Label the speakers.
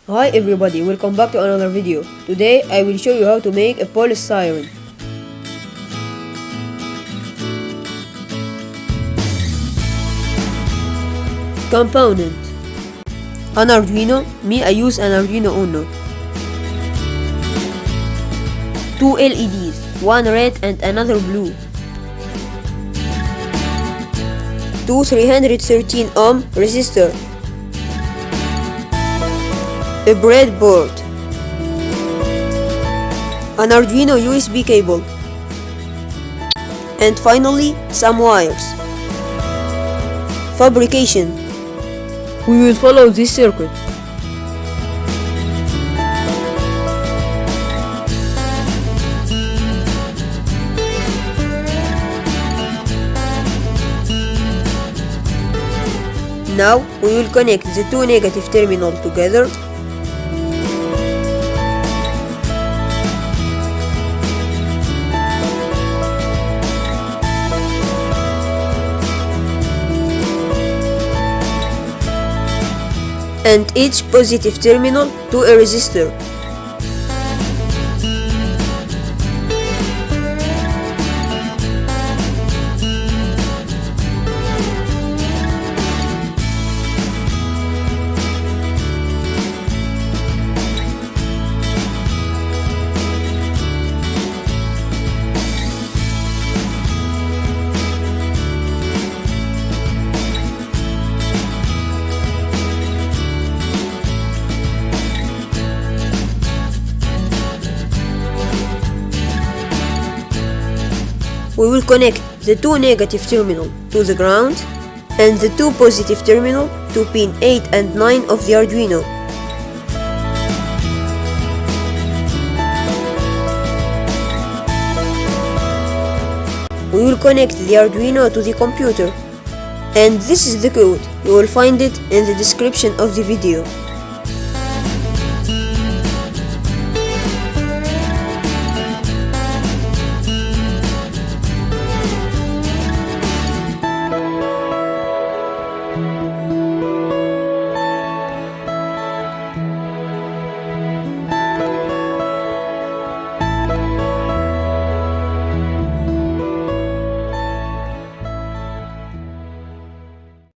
Speaker 1: Hi everybody, welcome back to another video. Today I will show you how to make a police siren. Component: an Arduino. Me, I use an Arduino Uno. 2 LEDs, one red and another blue. 2 313 ohm resistor. A breadboard, an Arduino USB cable, and finally some wires. Fabrication: we will follow this circuit. Now we will connect the two negative terminals together. And each positive terminal to a resistor. We will connect the two negative terminal to the ground and the two positive terminal to pin 8 and 9 of the Arduino. We will connect the Arduino to the computer, and this is the code. You will find it in the description of the video.